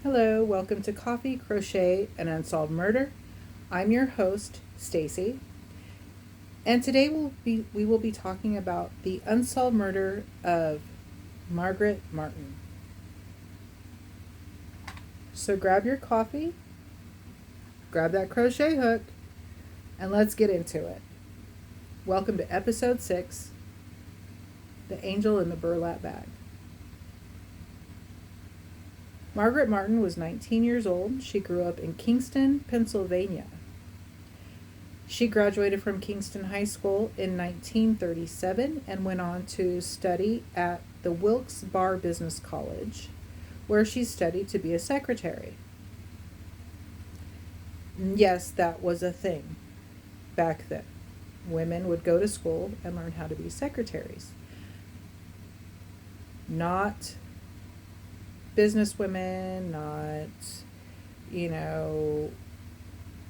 Hello, welcome to Coffee, Crochet, and Unsolved Murder. I'm your host, Stacy, and today we will be talking about the unsolved murder of Margaret Martin. So grab your coffee, grab that crochet hook, and let's get into it. Welcome to episode 6, The Angel in the Burlap Bag. Margaret Martin was 19 years old. She grew up in Kingston, Pennsylvania. She graduated from Kingston High School in 1937 and went on to study at the Wilkes-Barre Business College, where she studied to be a secretary. Yes, that was a thing back then. Women would go to school and learn how to be secretaries. Not businesswomen,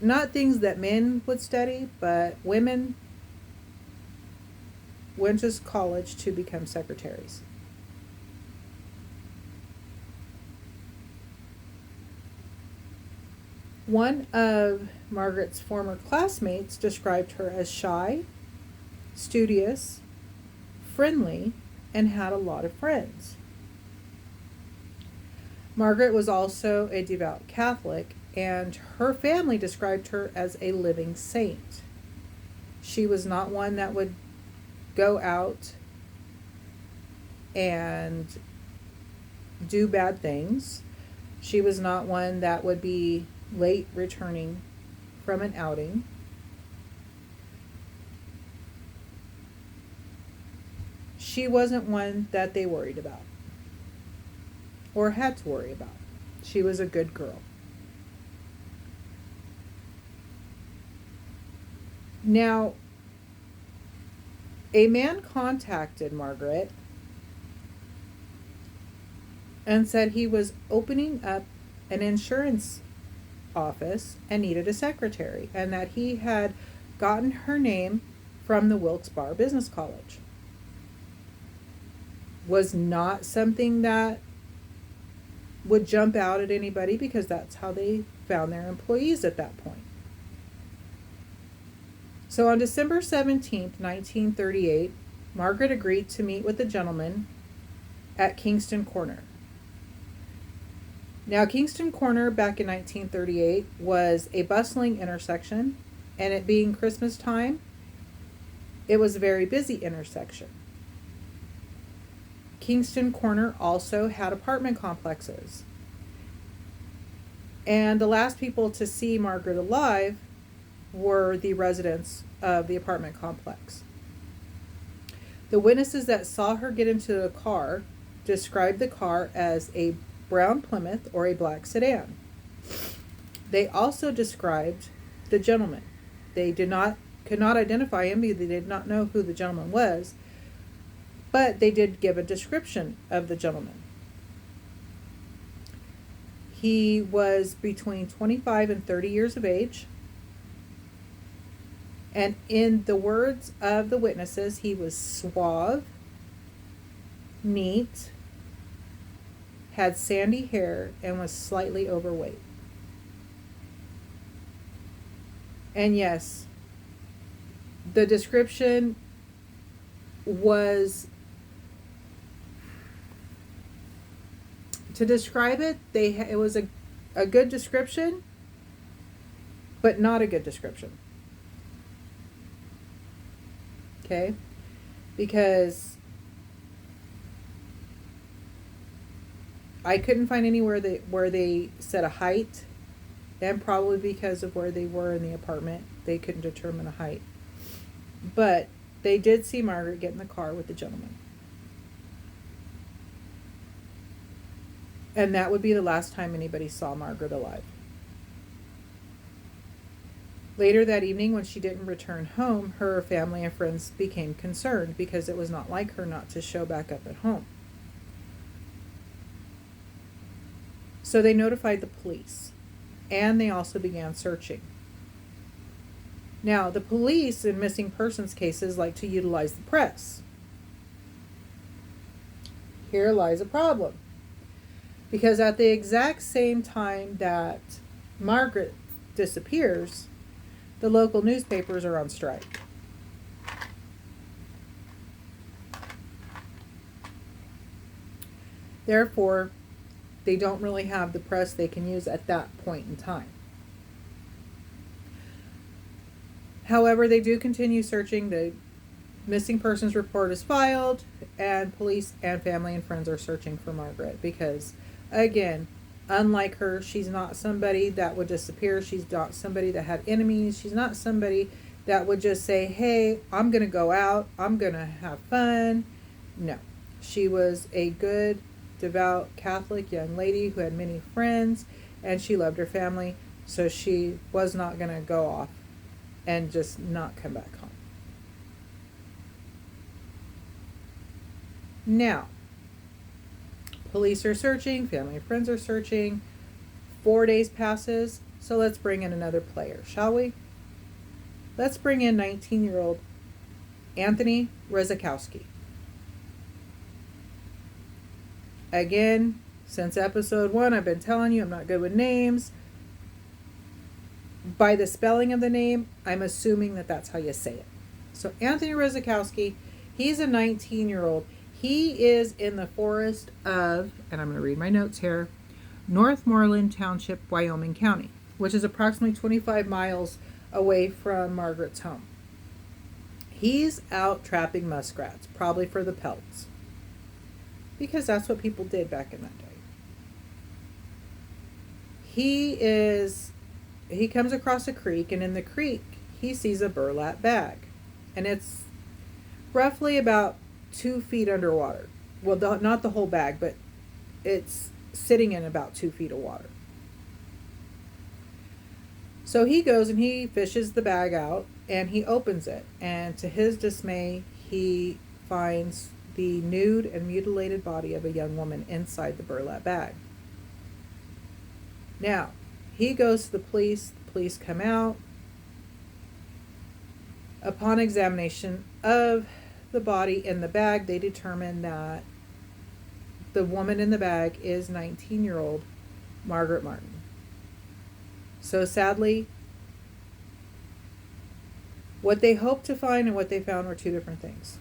not things that men would study, but women went to college to become secretaries. One of Margaret's former classmates described her as shy, studious, friendly, and had a lot of friends. Margaret was also a devout Catholic, and her family described her as a living saint. She was not one that would go out and do bad things. She was not one that would be late returning from an outing. She wasn't one that they worried about or had to worry about. She was a good girl. Now, a man contacted Margaret and said he was opening up an insurance office and needed a secretary, and that he had gotten her name from the Wilkes-Barre Business College. Was not something that would jump out at anybody because that's how they found their employees at that point. So on December 17th, 1938, Margaret agreed to meet with the gentleman at Kingston Corner. Now, Kingston Corner back in 1938 was a bustling intersection, and it being Christmas time, it was a very busy intersection. Kingston Corner also had apartment complexes. And the last people to see Margaret alive were the residents of the apartment complex. The witnesses that saw her get into the car described the car as a brown Plymouth or a black sedan. They also described the gentleman. They could not identify him because they did not know who the gentleman was, but they did give a description of the gentleman. He was between 25 and 30 years of age. And in the words of the witnesses, he was suave, neat, had sandy hair, and was slightly overweight. And yes, the description was, to describe it, it was a good description, but not a good description. Okay? Because I couldn't find anywhere where they said a height, and probably because of where they were in the apartment, they couldn't determine a height. But they did see Margaret get in the car with the gentleman. And that would be the last time anybody saw Margaret alive. Later that evening, when she didn't return home, her family and friends became concerned because it was not like her not to show back up at home. So they notified the police, and they also began searching. Now, the police in missing persons cases like to utilize the press. Here lies a problem. Because at the exact same time that Margaret disappears, the local newspapers are on strike. Therefore, they don't really have the press they can use at that point in time. However, they do continue searching. The missing persons report is filed, and police and family and friends are searching for Margaret because, again, unlike her, she's not somebody that would disappear. She's not somebody that had enemies. She's not somebody that would just say, hey, I'm going to go out. I'm going to have fun. No. She was a good, devout Catholic young lady who had many friends, and she loved her family, so she was not going to go off and just not come back home. Now, police are searching, family and friends are searching. 4 days passes, so let's bring in another player, shall we? Let's bring in 19-year-old Anthony Rezakowski. Again, since episode 1, I've been telling you I'm not good with names. By the spelling of the name, I'm assuming that that's how you say it. So Anthony Rezakowski, he's a 19-year-old. He is in the forest of, and I'm going to read my notes here, Northmoreland Township, Wyoming County, which is approximately 25 miles away from Margaret's home. He's out trapping muskrats, probably for the pelts, because that's what people did back in that day. He comes across a creek, and in the creek, he sees a burlap bag. And it's roughly about 2 feet underwater. Well, not the whole bag, but it's sitting in about 2 feet of water. So he goes and he fishes the bag out, and he opens it. And to his dismay, he finds the nude and mutilated body of a young woman inside the burlap bag. Now, he goes to the police come out. Upon examination of the body in the bag, they determine that the woman in the bag is 19-year-old Margaret Martin. So sadly, what they hoped to find and what they found were two different things.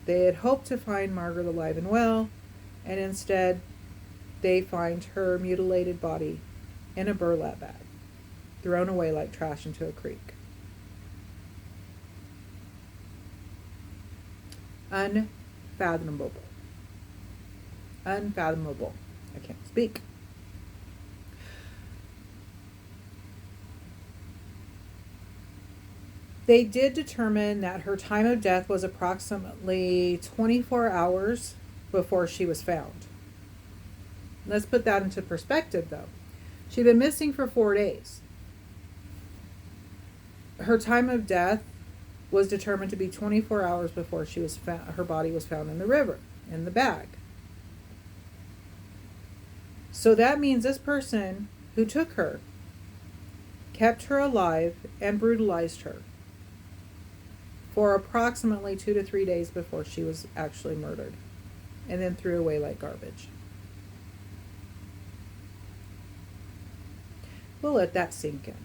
They had hoped to find Margaret alive and well, and instead they find her mutilated body in a burlap bag, thrown away like trash into a creek. Unfathomable. Unfathomable. I can't speak. They did determine that her time of death was approximately 24 hours before she was found. Let's put that into perspective, though. She'd been missing for 4 days. Her time of death was determined to be 24 hours before she was her body was found in the river, in the bag. So that means this person who took her kept her alive and brutalized her for approximately 2 to 3 days before she was actually murdered, and then threw away like garbage. We'll let that sink in.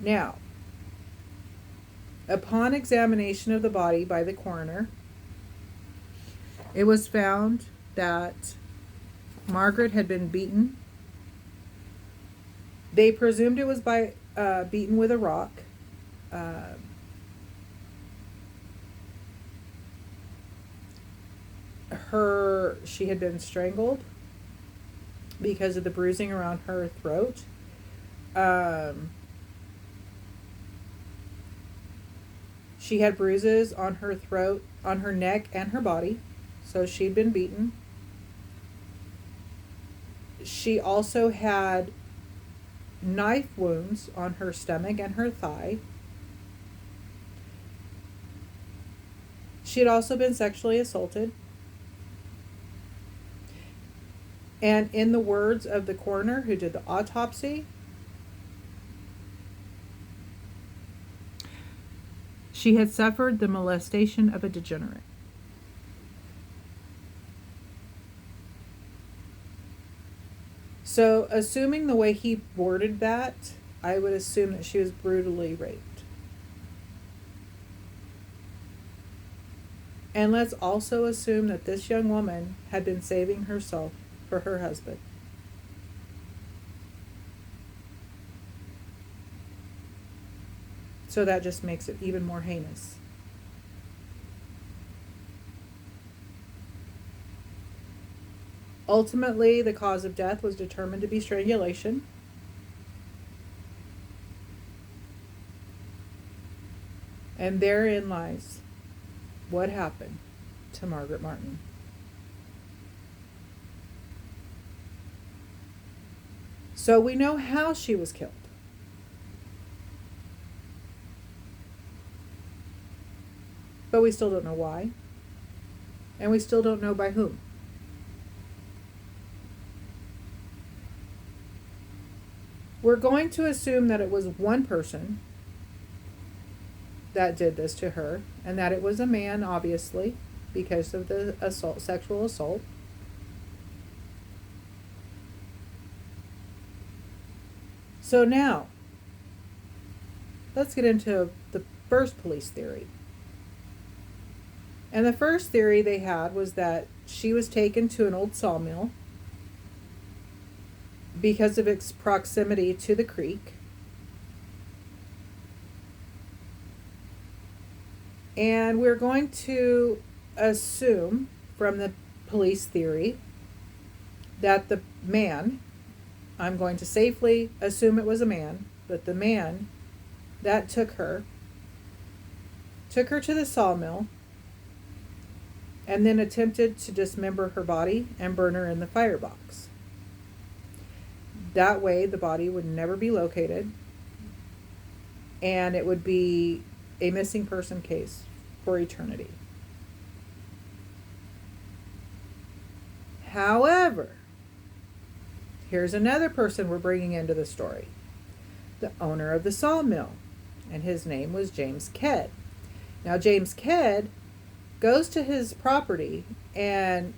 Now, upon examination of the body by the coroner, it was found that Margaret had been beaten. They presumed it was by beaten with a rock. She had been strangled because of the bruising around her throat. She had bruises on her throat, on her neck, and her body. So she'd been beaten. She also had knife wounds on her stomach and her thigh. She had also been sexually assaulted. And in the words of the coroner who did the autopsy, She had suffered the molestation of a degenerate. So, assuming the way he worded that, I would assume that she was brutally raped. And let's also assume that this young woman had been saving herself for her husband. So that just makes it even more heinous. Ultimately, the cause of death was determined to be strangulation. And therein lies what happened to Margaret Martin. So we know how she was killed. But we still don't know why. And we still don't know by whom. We're going to assume that it was one person that did this to her, and that it was a man, obviously, because of the assault, sexual assault. So now, let's get into the first police theory. And the first theory they had was that she was taken to an old sawmill because of its proximity to the creek. And we're going to assume from the police theory that the man, I'm going to safely assume it was a man, but the man that took her to the sawmill and then attempted to dismember her body and burn her in the firebox. That way the body would never be located, and it would be a missing person case for eternity. However, here's another person we're bringing into the story. The owner of the sawmill, and his name was James Kedd. Now, James Kedd goes to his property and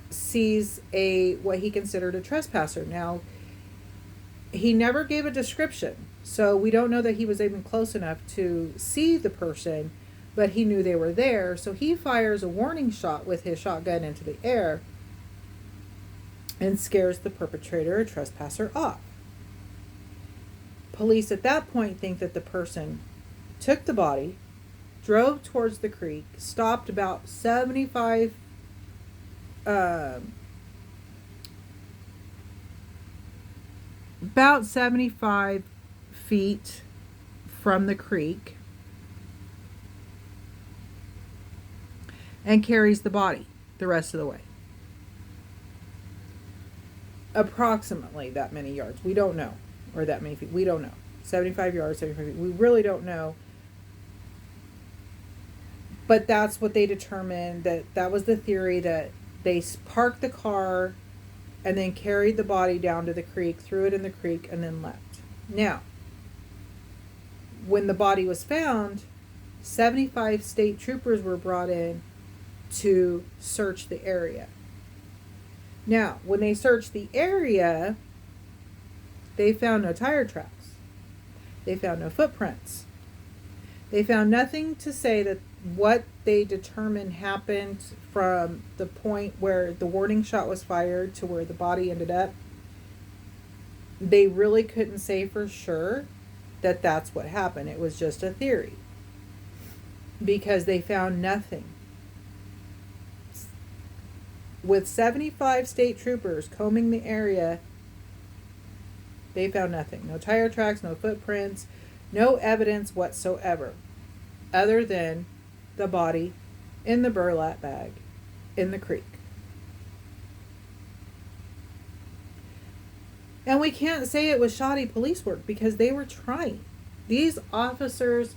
sees what he considered a trespasser. Now, he never gave a description, so we don't know that he was even close enough to see the person, but he knew they were there, so he fires a warning shot with his shotgun into the air and scares the perpetrator or trespasser off. Police at that point think that the person took the body, drove towards the creek, stopped about 75 feet from the creek, and carries the body the rest of the way. Approximately that many yards. We don't know. Or that many feet. We don't know. 75 yards, 75 feet. We really don't know. But that's what they determined. That was the theory, that they parked the car and then carried the body down to the creek, threw it in the creek, and then left. Now, when the body was found, 75 state troopers were brought in to search the area. Now, when they searched the area, they found no tire tracks. They found no footprints. They found nothing to say that what they determined happened from the point where the warning shot was fired to where the body ended up. They really couldn't say for sure that that's what happened. It was just a theory, because they found nothing. With 75 state troopers combing the area, they found nothing. No tire tracks, no footprints, no evidence whatsoever, other than the body in the burlap bag in the creek. And we can't say it was shoddy police work, because they were trying. These officers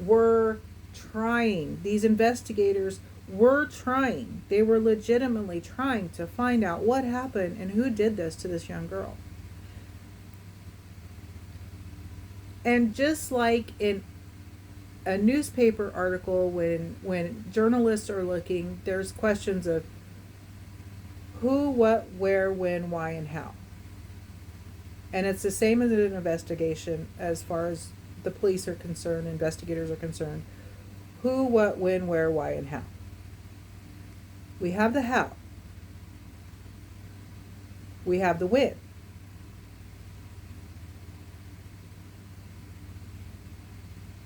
were trying. These investigators were trying. They were legitimately trying to find out what happened and who did this to this young girl. And just like in a newspaper article, when journalists are looking, there's questions of who, what, where, when, why, and how. And it's the same as an investigation as far as the police are concerned, investigators are concerned. Who, what, when, where, why, and how. We have the how. We have the when.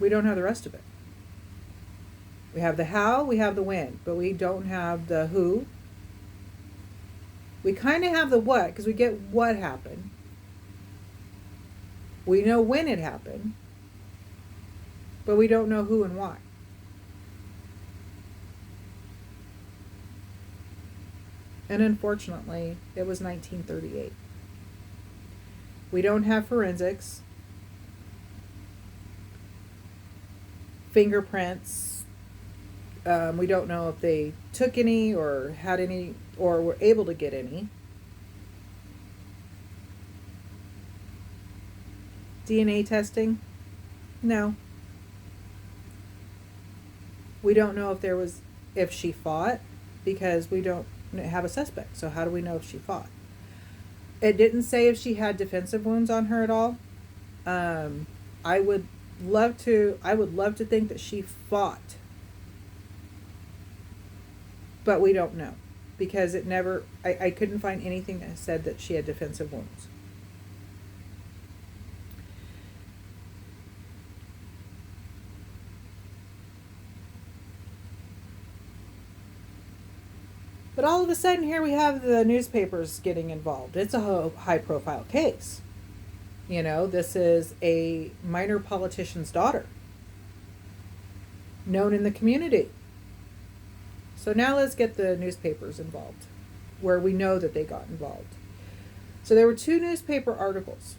We don't have the rest of it. We have the how, we have the when, but we don't have the who. We kind of have the what, because we get what happened. We know when it happened, but we don't know who and why. And unfortunately, it was 1938. We don't have forensics, fingerprints. We don't know if they took any or had any or were able to get any. DNA testing? No. We don't know if she fought, because we don't have a suspect. So how do we know if she fought? It didn't say if she had defensive wounds on her at all. I would love to think that she fought, but we don't know, because I couldn't find anything that said that she had defensive wounds. But all of a sudden, here we have the newspapers getting involved. It's a high-profile case. This is a minor politician's daughter, known in the community. So now let's get the newspapers involved, where we know that they got involved. So there were 2 newspaper articles.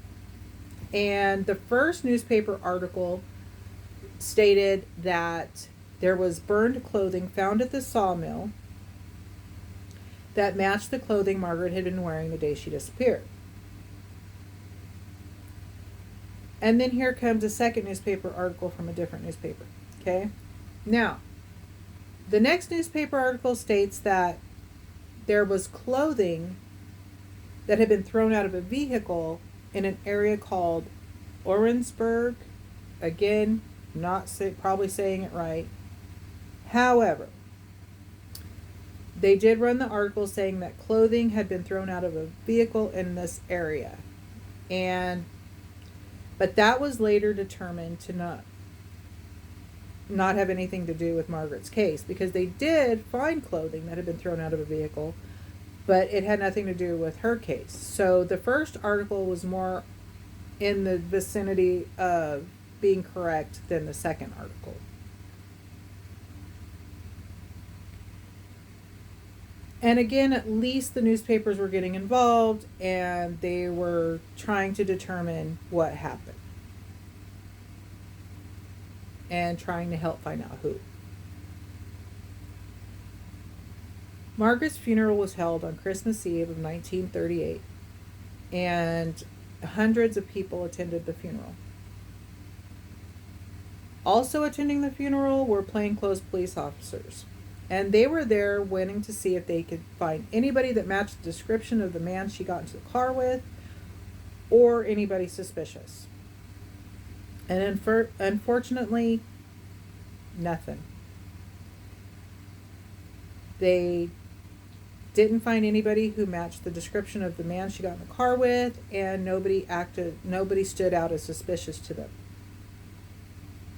And the first newspaper article stated that there was burned clothing found at the sawmill that matched the clothing Margaret had been wearing the day she disappeared. And then here comes a second newspaper article from a different newspaper. Okay? Now, the next newspaper article states that there was clothing that had been thrown out of a vehicle in an area called Orensburg. Again, probably saying it right. However, they did run the article saying that clothing had been thrown out of a vehicle in this area. But that was later determined to not have anything to do with Margaret's case, because they did find clothing that had been thrown out of a vehicle, but it had nothing to do with her case. So the first article was more in the vicinity of being correct than the second article. And again, at least the newspapers were getting involved, and they were trying to determine what happened and trying to help find out who. Margaret's funeral was held on Christmas Eve of 1938, and hundreds of people attended the funeral. Also attending the funeral were plainclothes police officers. And they were there waiting to see if they could find anybody that matched the description of the man she got into the car with, or anybody suspicious. And unfortunately, nothing. They didn't find anybody who matched the description of the man she got in the car with, and nobody stood out as suspicious to them.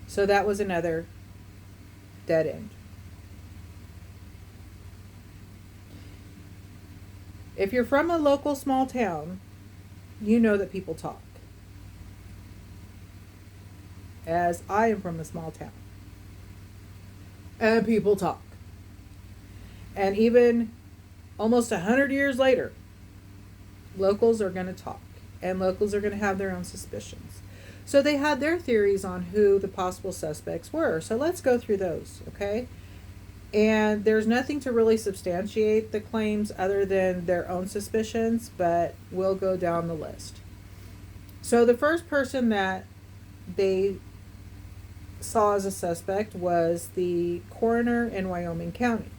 So that was another dead end. If you're from a local small town, you know that people talk. As I am from a small town. And people talk. And even almost 100 years later, locals are going to talk. And locals are going to have their own suspicions. So they had their theories on who the possible suspects were. So let's go through those, okay? And there's nothing to really substantiate the claims other than their own suspicions, but we'll go down the list. So the first person that they saw as a suspect was the coroner in Wyoming County.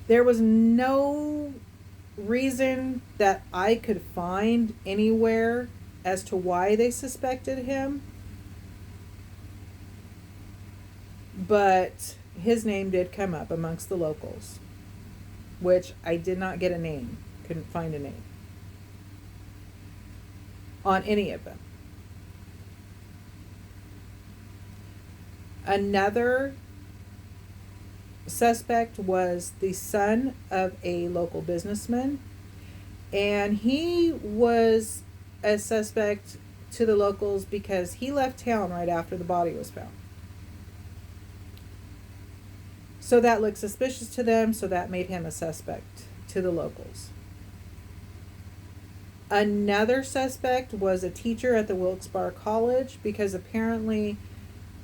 There was no reason that I could find anywhere as to why they suspected him, but his name did come up amongst the locals, which I did not get a name, couldn't find a name on any of them. Another suspect was the son of a local businessman, and he was a suspect to the locals because he left town right after the body was found. So that looked suspicious to them, so that made him a suspect to the locals. Another suspect was a teacher at the Wilkes-Barre College, because apparently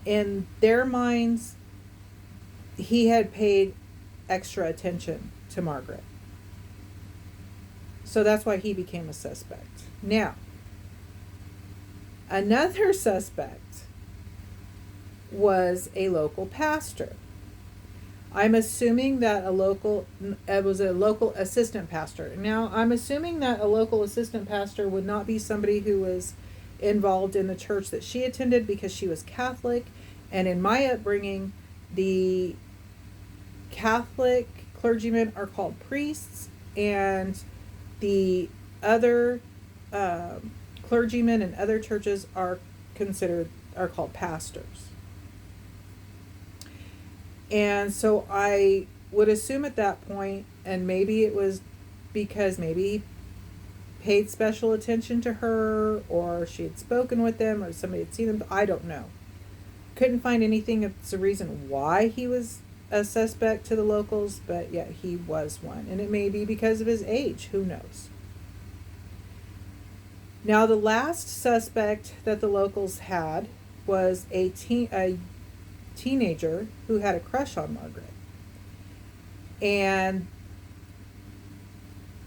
in their minds he had paid extra attention to Margaret. So that's why he became a suspect. Now, another suspect was a local pastor. I'm assuming that it was a local assistant pastor. Now, I'm assuming that a local assistant pastor would not be somebody who was involved in the church that she attended, because she was Catholic. And in my upbringing, the Catholic clergymen are called priests, and the other clergymen in other churches are called pastors. And so I would assume at that point, and maybe it was because maybe he paid special attention to her, or she had spoken with them, or somebody had seen them, I don't know. Couldn't find anything as a reason why he was a suspect to the locals, but yeah, he was one. And it may be because of his age, who knows. Now, the last suspect that the locals had was a teenager who had a crush on Margaret, and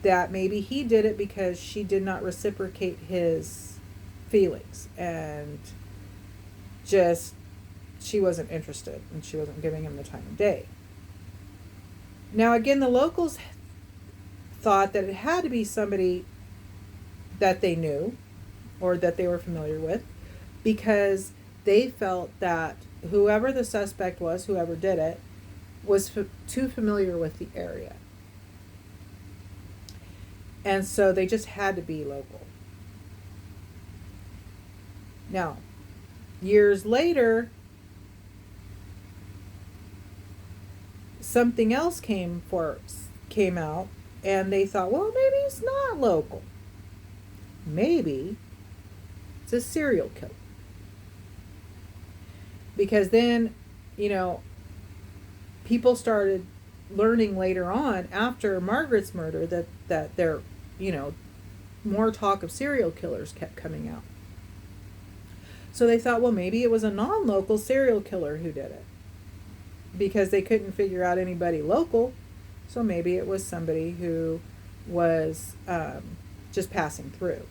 that maybe he did it because she did not reciprocate his feelings, and just she wasn't interested, and she wasn't giving him the time of day. Now again, the locals thought that it had to be somebody that they knew or that they were familiar with, because they felt that whoever the suspect was, whoever did it, was too familiar with the area. And so they just had to be local. Now, years later, something else came out, and they thought, well, maybe it's not local. Maybe it's a serial killer. Because then, people started learning later on, after Margaret's murder, that there, more talk of serial killers kept coming out. So they thought, well, maybe it was a non-local serial killer who did it, because they couldn't figure out anybody local. So maybe it was somebody who was just passing through,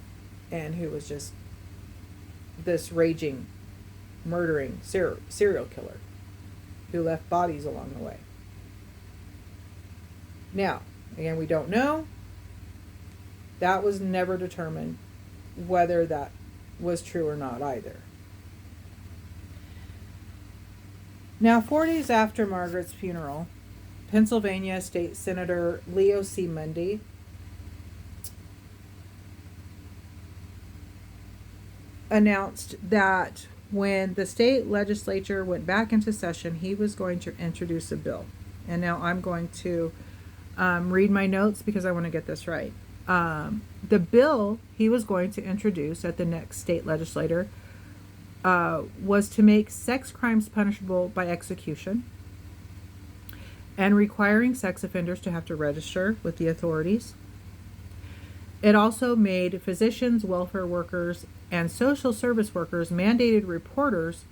and who was just this raging, murdering serial killer who left bodies along the way. Now, again, we don't know. That was never determined whether that was true or not either. Now, 4 days after Margaret's funeral, Pennsylvania State Senator Leo C. Mundy announced that when the state legislature went back into session, he was going to introduce a bill. And now I'm going to read my notes because I want to get this right. The bill he was going to introduce at the next state legislature was to make sex crimes punishable by execution, and requiring sex offenders to have to register with the authorities. It also made physicians, welfare workers, and social service workers mandated reporters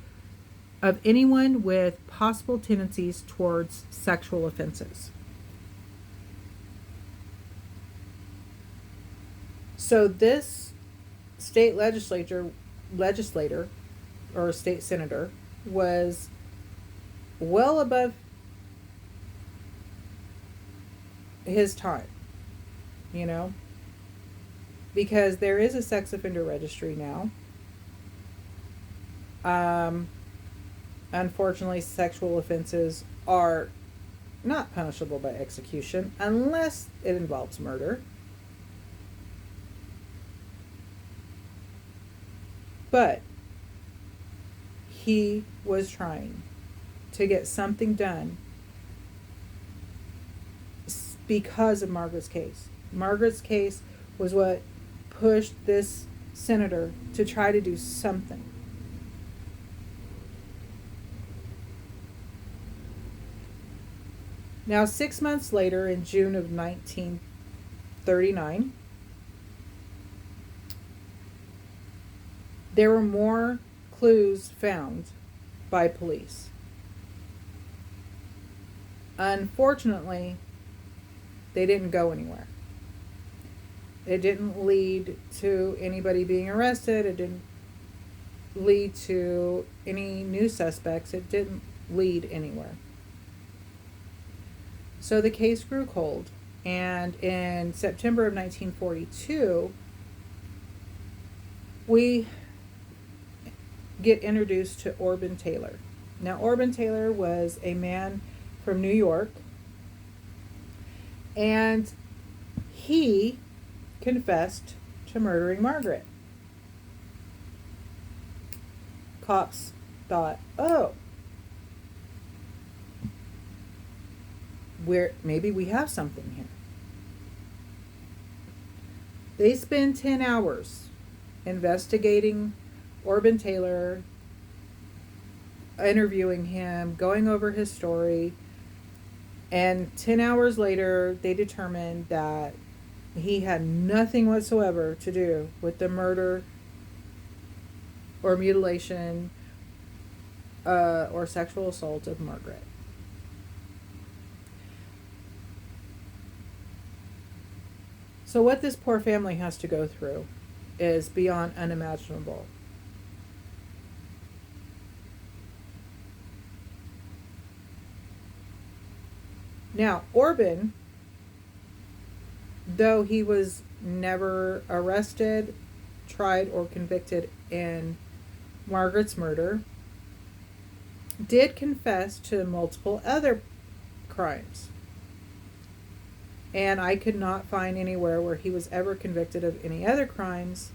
of anyone with possible tendencies towards sexual offenses. So this state legislator or state senator was well above his time, you know, because there is a sex offender registry now. Unfortunately, sexual offenses are not punishable by execution unless it involves murder. But he was trying to get something done because of Margaret's case. Margaret's case was what pushed this senator to try to do something. Now, 6 months later, in June of 1939, there were more clues found by police. Unfortunately, they didn't go anywhere. It didn't lead to anybody being arrested. It didn't lead to any new suspects. It didn't lead anywhere. So the case grew cold, and in September of 1942, we get introduced to Orban Taylor. Now, Orban Taylor was a man from New York, and he confessed to murdering Margaret. Cops thought, oh, maybe we have something here. They spend 10 hours investigating Orban Taylor, interviewing him, going over his story, and 10 hours later, they determined that he had nothing whatsoever to do with the murder or mutilation or sexual assault of Margaret. So what this poor family has to go through is beyond unimaginable. Now, Orban, though he was never arrested, tried, or convicted in Margaret's murder, did confess to multiple other crimes. And I could not find anywhere where he was ever convicted of any other crimes.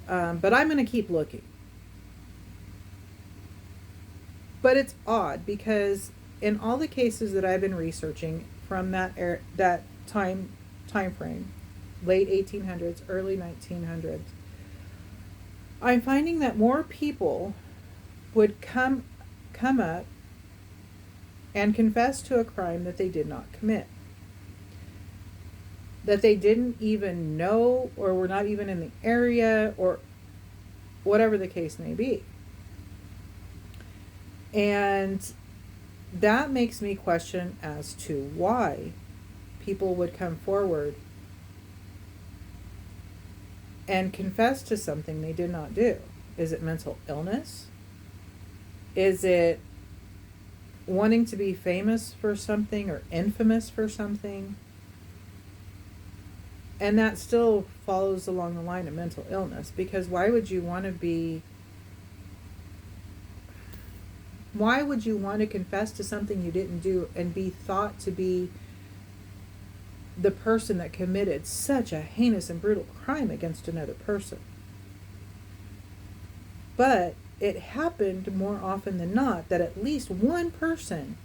But I'm going to keep looking. But it's odd because in all the cases that I've been researching from that time frame, late 1800s, early 1900s, I'm finding that more people would come up and confess to a crime that they did not commit, that they didn't even know or were not even in the area, or whatever the case may be. And that makes me question as to why people would come forward and confess to something they did not do. Is it mental illness? Is it wanting to be famous for something or infamous for something? And that still follows along the line of mental illness, because why would you want to confess to something you didn't do and be thought to be the person that committed such a heinous and brutal crime against another person? But it happened more often than not that at least one person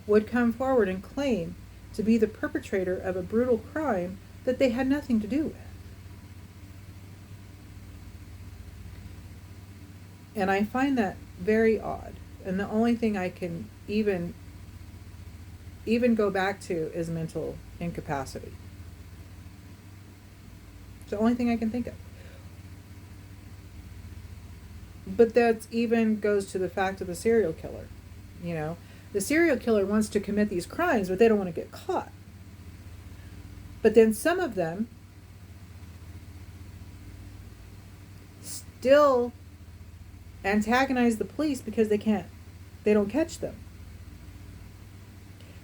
would come forward and claim to be the perpetrator of a brutal crime that they had nothing to do with. And I find that very odd. And the only thing I can even go back to is mental incapacity. It's the only thing I can think of. But that even goes to the fact of the serial killer. You know, the serial killer wants to commit these crimes, but they don't want to get caught. But then some of them still antagonize the police because they don't catch them.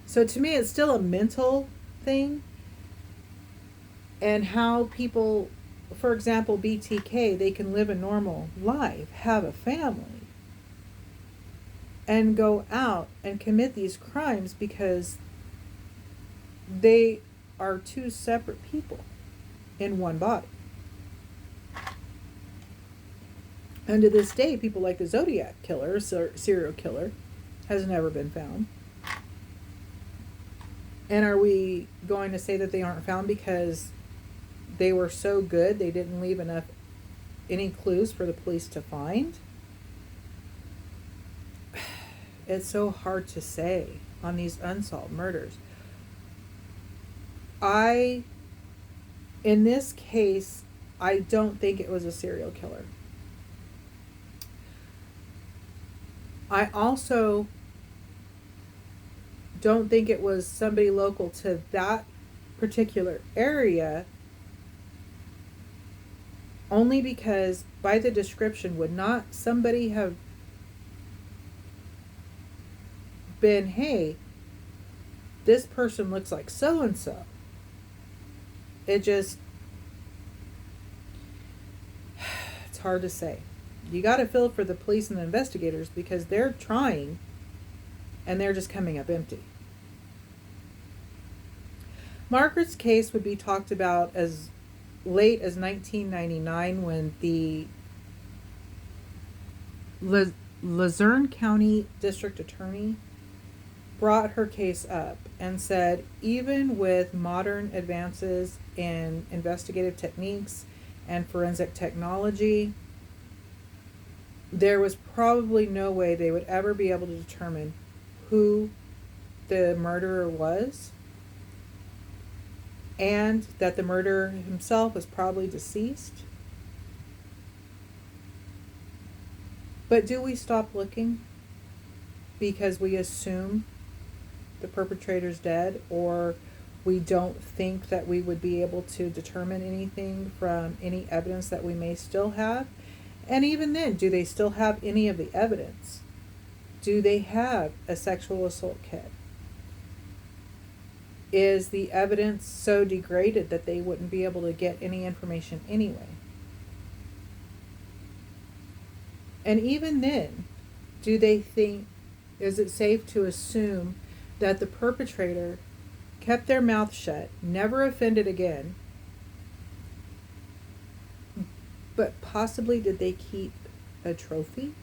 So to me, it's still a mental thing. And how people, for example, BTK, they can live a normal life, have a family, and go out and commit these crimes because they are two separate people in one body. And to this day, people like the Zodiac killer, serial killer, has never been found. And are we going to say that they aren't found because they were so good they didn't leave any clues for the police to find? It's so hard to say on these unsolved murders. In this case, I don't think it was a serial killer. I also don't think it was somebody local to that particular area, only because by the description, would not somebody have been, hey, this person looks like so and so? It's hard to say. You got to feel for the police and the investigators because they're trying and they're just coming up empty. Margaret's case would be talked about as late as 1999 when the Luzerne County District Attorney brought her case up and said, even with modern advances in investigative techniques and forensic technology, there was probably no way they would ever be able to determine who the murderer was, and that the murderer himself was probably deceased. But do we stop looking because we assume the perpetrator's dead, or we don't think that we would be able to determine anything from any evidence that we may still have? And even then, do they still have any of the evidence? Do they have a sexual assault kit? Is the evidence so degraded that they wouldn't be able to get any information anyway? And even then, do they think, is it safe to assume that the perpetrator kept their mouth shut, never offended again, but possibly did they keep a trophy?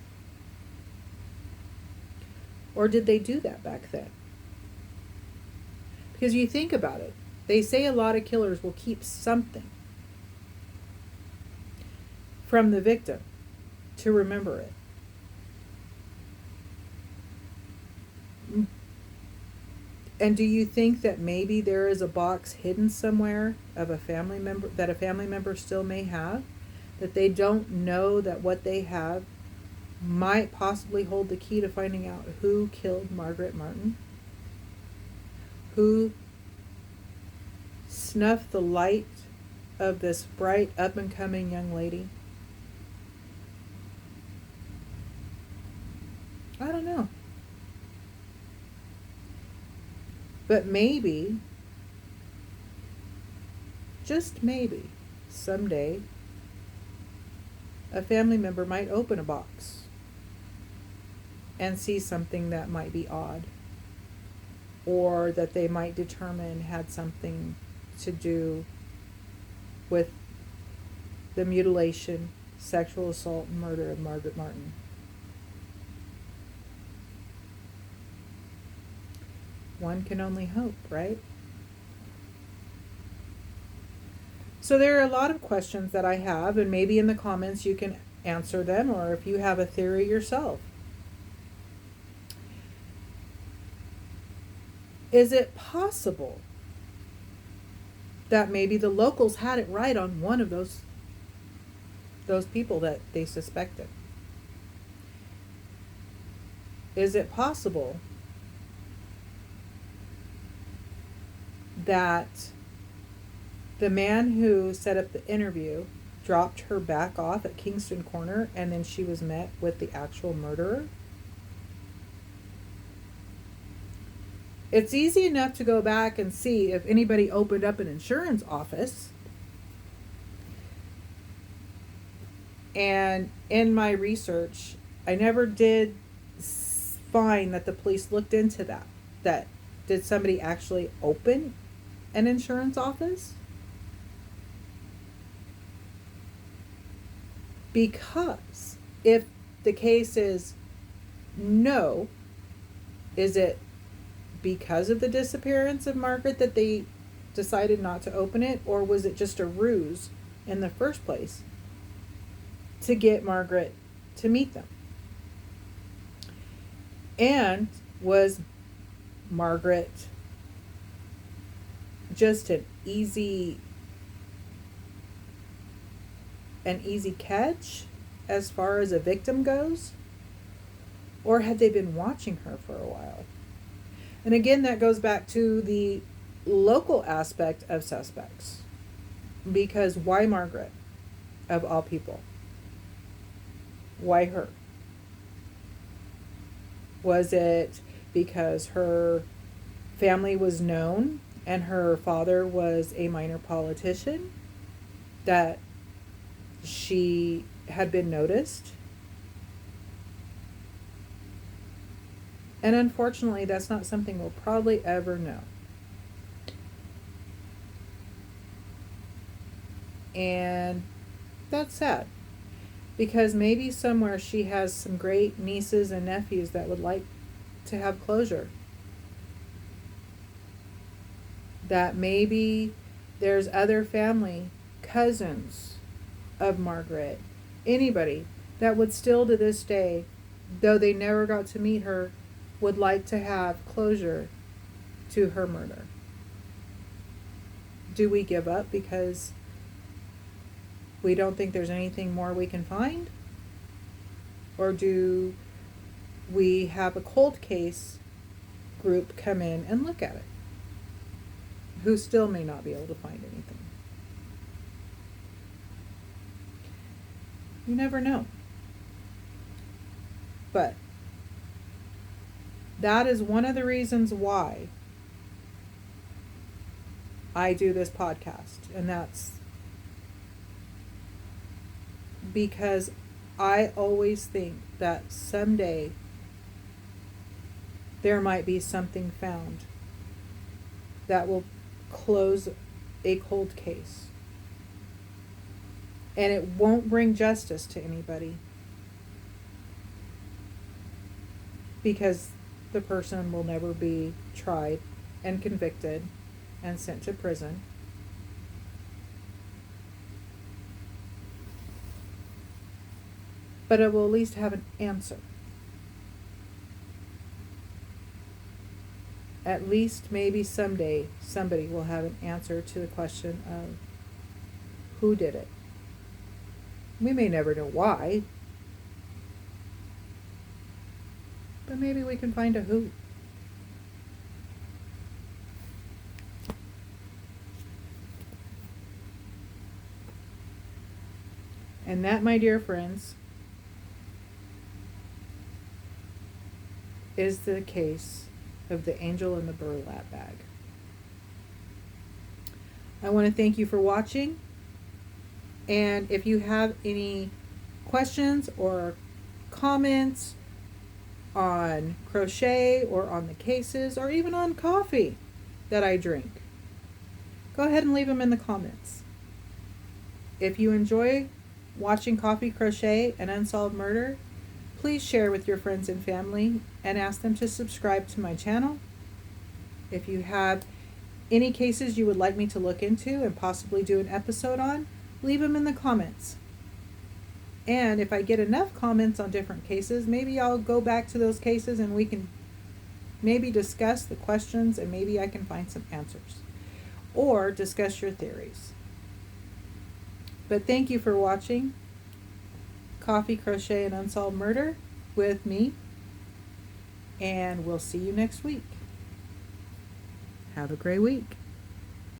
Or did they do that back then? Because you think about it, they say a lot of killers will keep something from the victim to remember it. And do you think that maybe there is a box hidden somewhere of a family member that a family member still may have, that they don't know that what they have might possibly hold the key to finding out who killed Margaret Martin? Who snuffed the light of this bright up-and-coming young lady? I don't know. But maybe, just maybe, someday, a family member might open a box and see something that might be odd, or that they might determine had something to do with the mutilation, sexual assault, and murder of Margaret Martin. One can only hope, right? So there are a lot of questions that I have, and maybe in the comments you can answer them, or if you have a theory yourself. Is it possible that maybe the locals had it right on one of those people that they suspected? Is it possible that the man who set up the interview dropped her back off at Kingston Corner and then she was met with the actual murderer? It's easy enough to go back and see if anybody opened up an insurance office. And in my research, I never did find that the police looked into that. That did somebody actually open an insurance office? Because if the case is no, is it because of the disappearance of Margaret that they decided not to open it, or was it just a ruse in the first place to get Margaret to meet them? And was Margaret just an easy catch as far as a victim goes? Or had they been watching her for a while? And again, that goes back to the local aspect of suspects. Because why Margaret, of all people? Why her? Was it because her family was known and her father was a minor politician that she had been noticed? And unfortunately, that's not something we'll probably ever know. And that's sad. Because maybe somewhere she has some great nieces and nephews that would like to have closure. That maybe there's other family, cousins of Margaret, anybody that would still to this day, though they never got to meet her, would like to have closure to her murder. Do we give up because we don't think there's anything more we can find? Or do we have a cold case group come in and look at it, who still may not be able to find anything? You never know. But that is one of the reasons why I do this podcast. And that's because I always think that someday there might be something found that will close a cold case. And it won't bring justice to anybody, because the person will never be tried and convicted and sent to prison. But it will at least have an answer. At least maybe someday somebody will have an answer to the question of who did it. We may never know why, but maybe we can find a who. And that, my dear friends, is the case of the angel in the burlap bag. I want to thank you for watching. And if you have any questions or comments on crochet or on the cases or even on coffee that I drink, go ahead and leave them in the comments. If you enjoy watching Coffee, Crochet, and Unsolved Murder, please share with your friends and family and ask them to subscribe to my channel. If you have any cases you would like me to look into and possibly do an episode on, leave them in the comments. And if I get enough comments on different cases, maybe I'll go back to those cases and we can maybe discuss the questions and maybe I can find some answers. Or discuss your theories. But thank you for watching Coffee, Crochet, and Unsolved Murder with me. And we'll see you next week. Have a great week.